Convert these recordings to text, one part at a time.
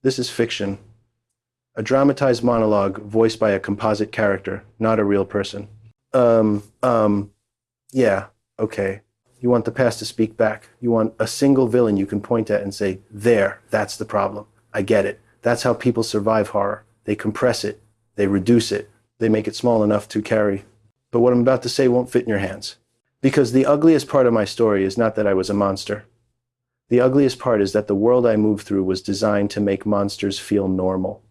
This is fiction. A dramatized monologue voiced by a composite character, not a real person. Um, um, yeah, okay. You want the past to speak back. You want a single villain you can point at and say, there, that's the problem. I get it. That's how people survive horror. They compress it. They reduce it. They make it small enough to carry. But what I'm about to say won't fit in your hands. Because the ugliest part of my story is not that I was a monster. The ugliest part is that the world I moved through was designed to make monsters feel normal.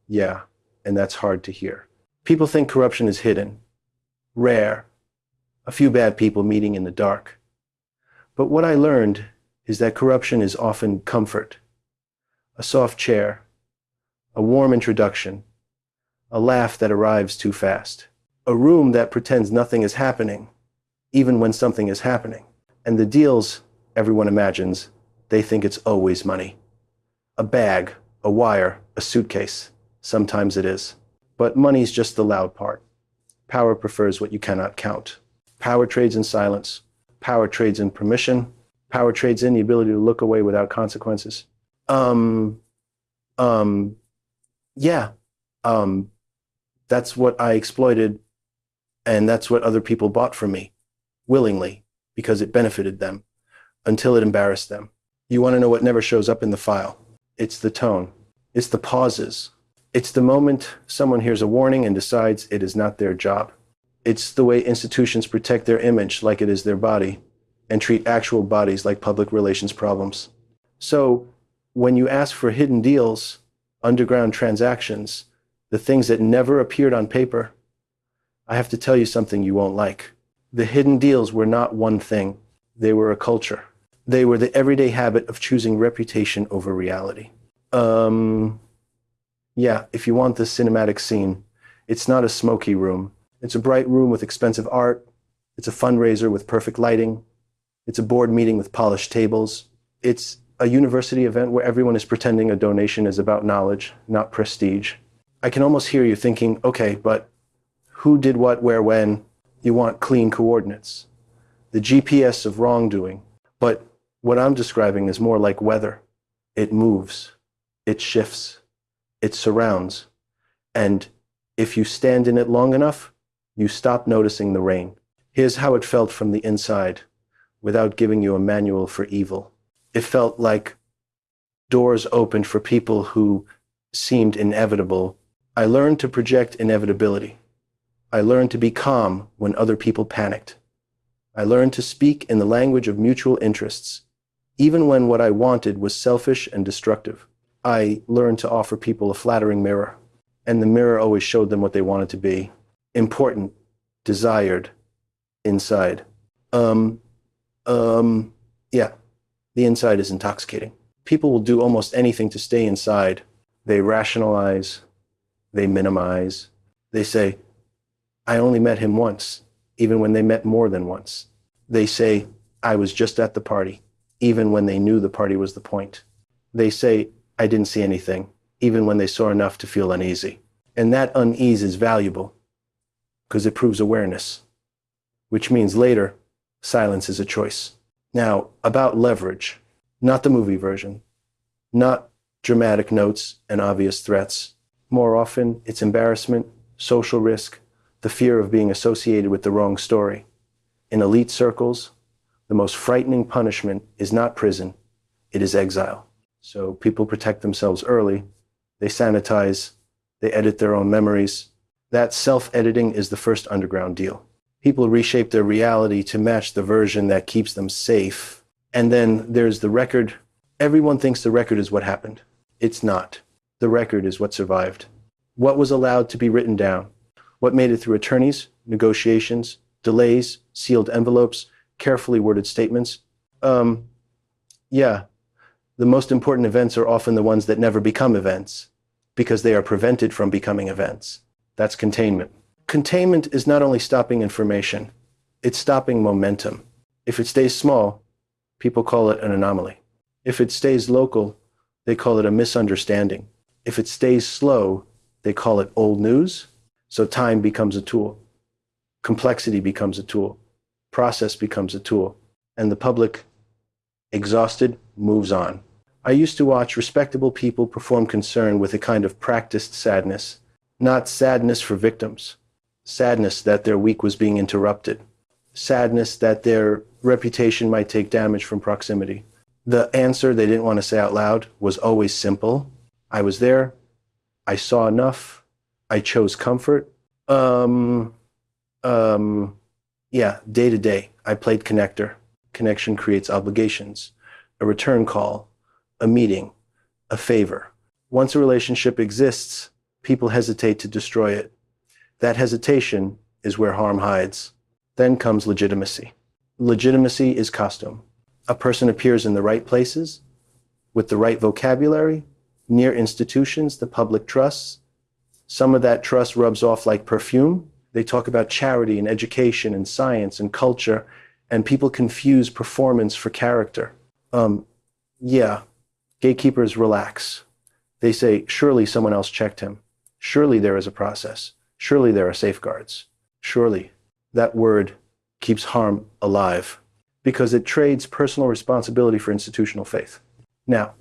Yeah, and that's hard to hear. People think corruption is hidden, rare, a few bad people meeting in the dark. But what I learned is that corruption is often comfort, a soft chair, a warm introduction, a laugh that arrives too fast, a room that pretends nothing is happening, even when something is happening. And the deals, everyone imagines, they think it's always money. A bag, a wire, a suitcase. Sometimes it is. But money's just the loud part. Power prefers what you cannot count. Power trades in silence. Power trades in permission. Power trades in the ability to look away without consequences. Yeah. That's what I exploited, and that's what other people bought from me, willingly, because it benefited them, until it embarrassed them. You want to know what never shows up in the file? It's the tone. It's the pauses. It's the moment someone hears a warning and decides it is not their job. It's the way institutions protect their image like it is their body and treat actual bodies like public relations problems. So when you ask for hidden deals, underground transactions, the things that never appeared on paper, I have to tell you something you won't like. The hidden deals were not one thing. They were a culture. They were the everyday habit of choosing reputation over reality. Yeah, if you want the cinematic scene, it's not a smoky room. It's a bright room with expensive art. It's a fundraiser with perfect lighting. It's a board meeting with polished tables. It's a university event where everyone is pretending a donation is about knowledge, not prestige. I can almost hear you thinking, okay, but who did what, where, when? You want clean coordinates. The GPS of wrongdoing. But what I'm describing is more like weather. It moves. It shifts. It surrounds. And if you stand in it long enough, you stop noticing the rain. Here's how it felt from the inside, without giving you a manual for evil. It felt like doors opened for people who seemed inevitable. I learned to project inevitability. I learned to be calm when other people panicked. I learned to speak in the language of mutual interests, even when what I wanted was selfish and destructive. I learned to offer people a flattering mirror, and the mirror always showed them what they wanted to be. Important, desired, inside. Yeah, the inside is intoxicating. People will do almost anything to stay inside. They rationalize, they minimize. They say, I only met him once, even when they met more than once. They say, I was just at the party, even when they knew the party was the point. They say, I didn't see anything, even when they saw enough to feel uneasy. And that unease is valuable, because it proves awareness, which means later, silence is a choice. Now, about leverage, not the movie version, not dramatic notes and obvious threats. More often, it's embarrassment, social risk, the fear of being associated with the wrong story. In elite circles, the most frightening punishment is not prison, it is exile. So people protect themselves early, they sanitize, they edit their own memories. That self-editing is the first underground deal. People reshape their reality to match the version that keeps them safe. And then there's the record. Everyone thinks the record is what happened. It's not. The record is what survived. What was allowed to be written down? What made it through attorneys, negotiations, delays, sealed envelopes, carefully worded statements? Yeah, the most important events are often the ones that never become events, because they are prevented from becoming events. That's containment. Containment is not only stopping information, it's stopping momentum. If it stays small, people call it an anomaly. If it stays local, they call it a misunderstanding. If it stays slow, they call it old news. So time becomes a tool. Complexity becomes a tool. Process becomes a tool. And the public, exhausted, moves on. I used to watch respectable people perform concern with a kind of practiced sadness, not sadness for victims, sadness that their week was being interrupted, sadness that their reputation might take damage from proximity. The answer they didn't want to say out loud was always simple. I was there. I saw enough. I chose comfort. Yeah, day to day, I played connector. Connection creates obligations, a return call, a meeting, a favor. Once a relationship exists, people hesitate to destroy it. That hesitation is where harm hides. Then comes legitimacy. Legitimacy is costume. A person appears in the right places, with the right vocabulary, near institutions the public trusts. Some of that trust rubs off like perfume. They talk about charity and education and science and culture, and people confuse performance for character. Yeah, gatekeepers relax. They say, surely someone else checked him. Surely there is a process. Surely there are safeguards. Surely. That word keeps harm alive because it trades personal responsibility for institutional faith. Now,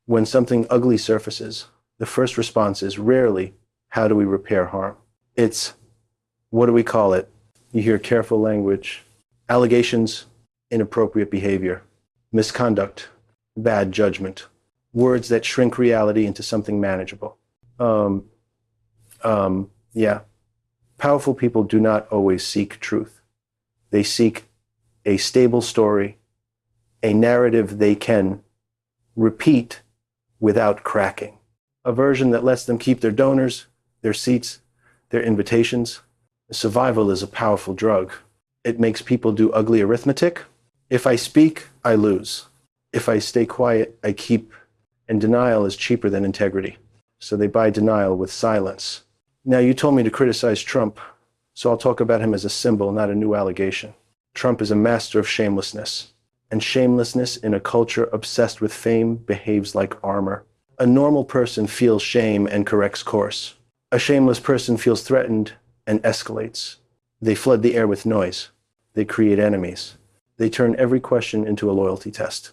when something ugly surfaces, the first response is rarely, how do we repair harm? It's, what do we call it? You hear careful language, allegations, inappropriate behavior, misconduct, bad judgment, words that shrink reality into something manageable. Yeah. Powerful people do not always seek truth. They seek a stable story, a narrative they can repeat without cracking, a version that lets them keep their donors, their seats, their invitations. Survival is a powerful drug. It makes people do ugly arithmetic. If I speak, I lose. If I stay quiet, I keep. And denial is cheaper than integrity. So they buy denial with silence. Now, you told me to criticize Trump, so I'll talk about him as a symbol, not a new allegation. Trump is a master of shamelessness. And shamelessness in a culture obsessed with fame behaves like armor. A normal person feels shame and corrects course. A shameless person feels threatened and escalates. They flood the air with noise. They create enemies. They turn every question into a loyalty test.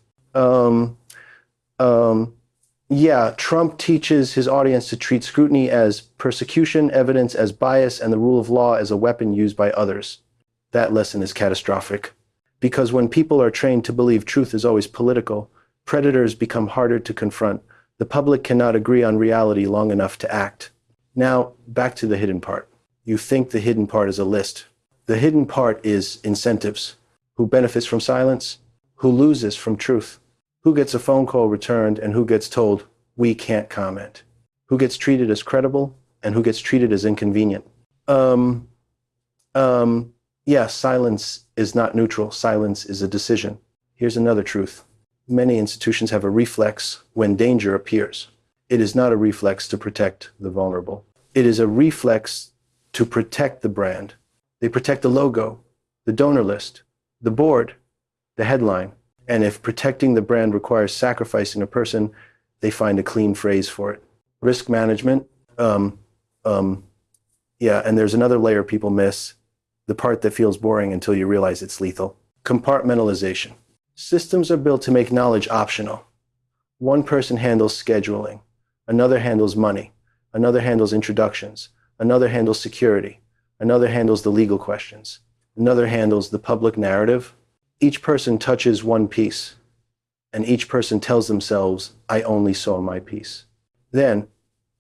Yeah, Trump teaches his audience to treat scrutiny as persecution, evidence as bias, and the rule of law as a weapon used by others. That lesson is catastrophic. Because when people are trained to believe truth is always political, predators become harder to confront. The public cannot agree on reality long enough to act. Now, back to the hidden part. You think the hidden part is a list. The hidden part is incentives. Who benefits from silence? Who loses from truth? Who gets a phone call returned and who gets told, we can't comment? Who gets treated as credible and who gets treated as inconvenient? Yeah, silence is not neutral. Silence is a decision. Here's another truth. Many institutions have a reflex when danger appears. It is not a reflex to protect the vulnerable. It is a reflex to protect the brand. They protect the logo, the donor list, the board, the headline. And if protecting the brand requires sacrificing a person, they find a clean phrase for it. Risk management. Yeah, and there's another layer people miss, the part that feels boring until you realize it's lethal. Compartmentalization. Systems are built to make knowledge optional. One person handles scheduling, another handles money, another handles introductions, another handles security, another handles the legal questions, another handles the public narrative. Each person touches one piece, and each person tells themselves, I only saw my piece. Then,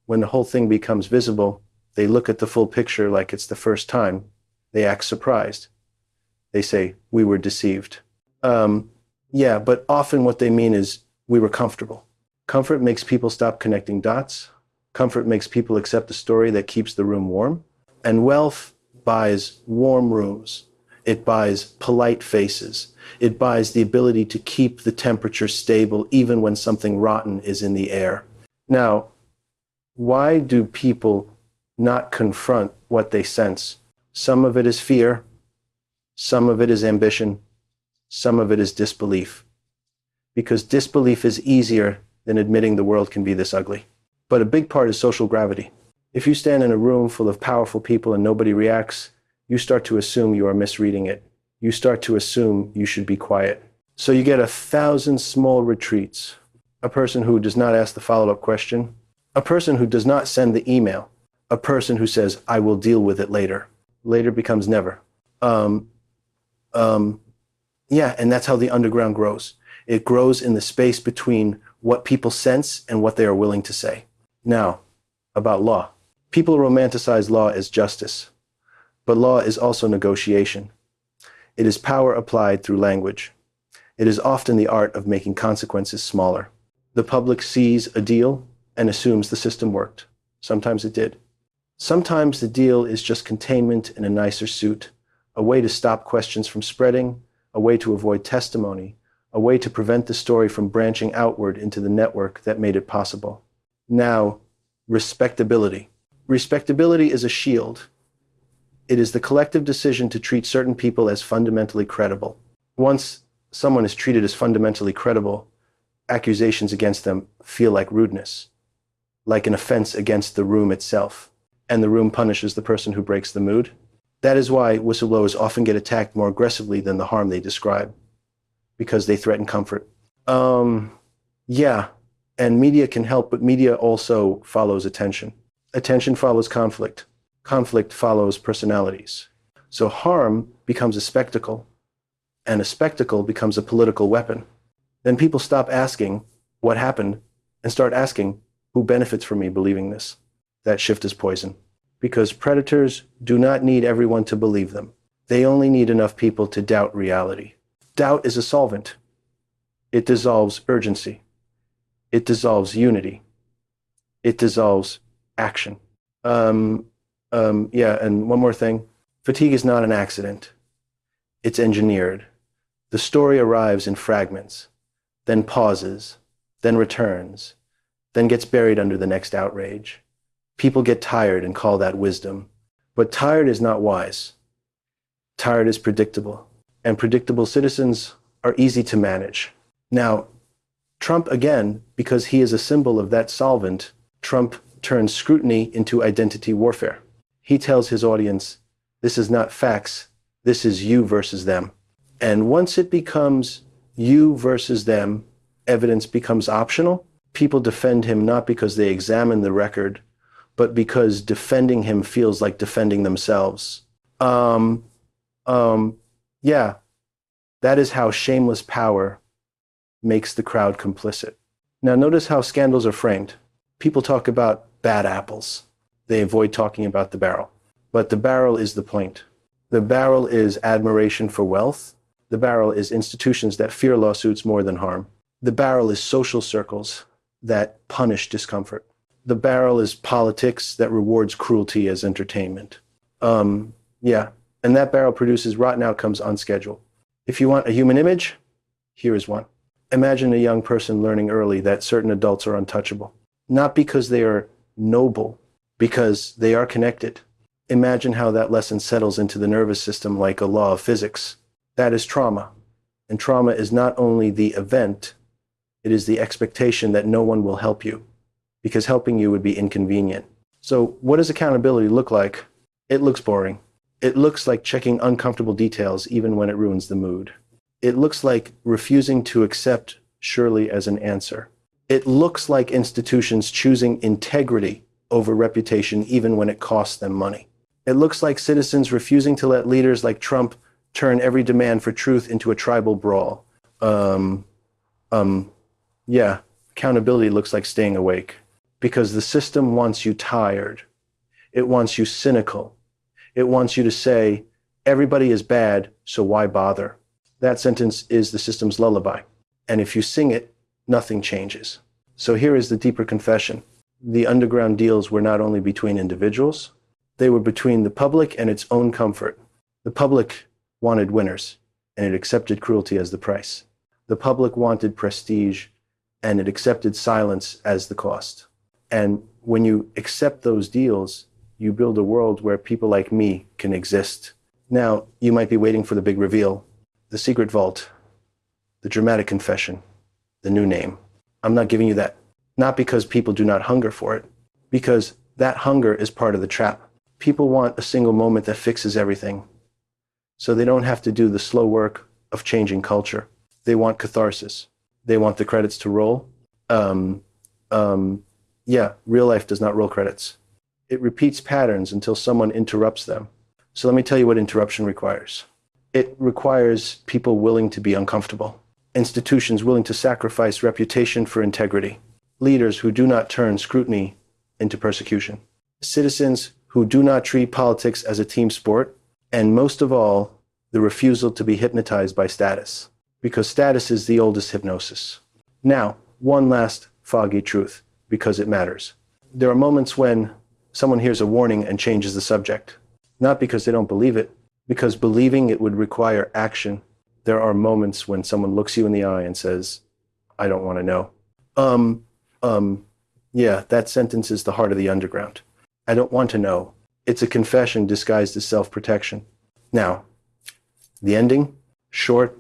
when the whole thing becomes visible, they look at the full picture like it's the first time. They act surprised. They say, we were deceived. Yeah, but often what they mean is, we were comfortable. Comfort makes people stop connecting dots. Comfort makes people accept a story that keeps the room warm. And wealth buys warm rooms. It buys polite faces. It buys the ability to keep the temperature stable even when something rotten is in the air. Now, why do people not confront what they sense? Some of it is fear. Some of it is ambition. Some of it is disbelief. Because disbelief is easier than admitting the world can be this ugly. But a big part is social gravity. If you stand in a room full of powerful people and nobody reacts, you start to assume you are misreading it. You start to assume you should be quiet. So you get 1,000 small retreats, a person who does not ask the follow-up question, a person who does not send the email, a person who says, I will deal with it later. Later becomes never. Um, yeah, and that's how the underground grows. It grows in the space between what people sense and what they are willing to say. Now, about law. People romanticize law as justice, but law is also negotiation. It is power applied through language. It is often the art of making consequences smaller. The public sees a deal and assumes the system worked. Sometimes it did. Sometimes the deal is just containment in a nicer suit, a way to stop questions from spreading, a way to avoid testimony, a way to prevent the story from branching outward into the network that made it possible. Now, respectability. Respectability is a shield. It is the collective decision to treat certain people as fundamentally credible. Once someone is treated as fundamentally credible, accusations against them feel like rudeness, like an offense against the room itself, and the room punishes the person who breaks the mood. That is why whistleblowers often get attacked more aggressively than the harm they describe, because they threaten comfort. Yeah, and media can help, but media also follows attention. Attention follows conflict. Conflict follows personalities. So harm becomes a spectacle, and a spectacle becomes a political weapon. Then people stop asking what happened and start asking who benefits from me believing this. That shift is poison. Because predators do not need everyone to believe them. They only need enough people to doubt reality. Doubt is a solvent. It dissolves urgency. It dissolves unity. It dissolves action. Yeah, and one more thing. Fatigue is not an accident. It's engineered. The story arrives in fragments, then pauses, then returns, then gets buried under the next outrage. People get tired and call that wisdom. But tired is not wise. Tired is predictable. And predictable citizens are easy to manage. Now, Trump, again, because he is a symbol of that solvent, Trump turns scrutiny into identity warfare. He tells his audience, this is not facts, this is you versus them. And once it becomes you versus them, evidence becomes optional. People defend him not because they examine the record, but because defending him feels like defending themselves. Yeah, that is how shameless power makes the crowd complicit. Now notice how scandals are framed. People talk about bad apples. They avoid talking about the barrel. But the barrel is the point. The barrel is admiration for wealth. The barrel is institutions that fear lawsuits more than harm. The barrel is social circles that punish discomfort. The barrel is politics that rewards cruelty as entertainment. Yeah, and that barrel produces rotten outcomes on schedule. If you want a human image, here is one. Imagine a young person learning early that certain adults are untouchable. Not because they are noble, because they are connected. Imagine how that lesson settles into the nervous system like a law of physics. That is trauma. And trauma is not only the event, it is the expectation that no one will help you, because helping you would be inconvenient. So what does accountability look like? It looks boring. It looks like checking uncomfortable details even when it ruins the mood. It looks like refusing to accept surely as an answer. It looks like institutions choosing integrity over reputation even when it costs them money. It looks like citizens refusing to let leaders like Trump turn every demand for truth into a tribal brawl. Yeah, accountability looks like staying awake. Because the system wants you tired. It wants you cynical. It wants you to say, everybody is bad, so why bother? That sentence is the system's lullaby. And if you sing it, nothing changes. So here is the deeper confession. The underground deals were not only between individuals, they were between the public and its own comfort. The public wanted winners, and it accepted cruelty as the price. The public wanted prestige, and it accepted silence as the cost. And when you accept those deals, you build a world where people like me can exist. Now, you might be waiting for the big reveal, the secret vault, the dramatic confession, the new name. I'm not giving you that. Not because people do not hunger for it, because that hunger is part of the trap. People want a single moment that fixes everything, so they don't have to do the slow work of changing culture. They want catharsis. They want the credits to roll. Um, yeah, real life does not roll credits. It repeats patterns until someone interrupts them. So let me tell you what interruption requires. It requires people willing to be uncomfortable, institutions willing to sacrifice reputation for integrity, leaders who do not turn scrutiny into persecution, citizens who do not treat politics as a team sport, and most of all, the refusal to be hypnotized by status, because status is the oldest hypnosis. Now, one last foggy truth, because it matters. There are moments when someone hears a warning and changes the subject, not because they don't believe it, because believing it would require action. There are moments when someone looks you in the eye and says, I don't want to know. Yeah, that sentence is the heart of the underground. I don't want to know. It's a confession disguised as self-protection. Now, the ending, short,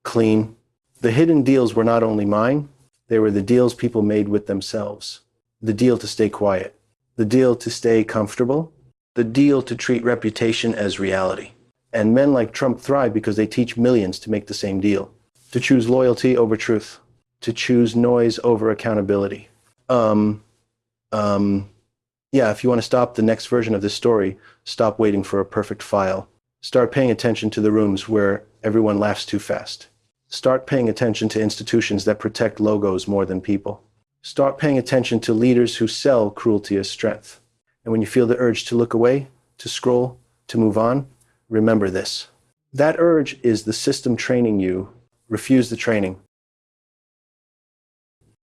clean. The hidden deals were not only mine, they were the deals people made with themselves. The deal to stay quiet, the deal to stay comfortable, the deal to treat reputation as reality. And men like Trump thrive because they teach millions to make the same deal, to choose loyalty over truth, to choose noise over accountability. Yeah, if you want to stop the next version of this story, stop waiting for a perfect file. Start paying attention to the rooms where everyone laughs too fast. Start paying attention to institutions that protect logos more than people. Start paying attention to leaders who sell cruelty as strength. And when you feel the urge to look away, to scroll, to move on, remember this. That urge is the system training you. Refuse the training.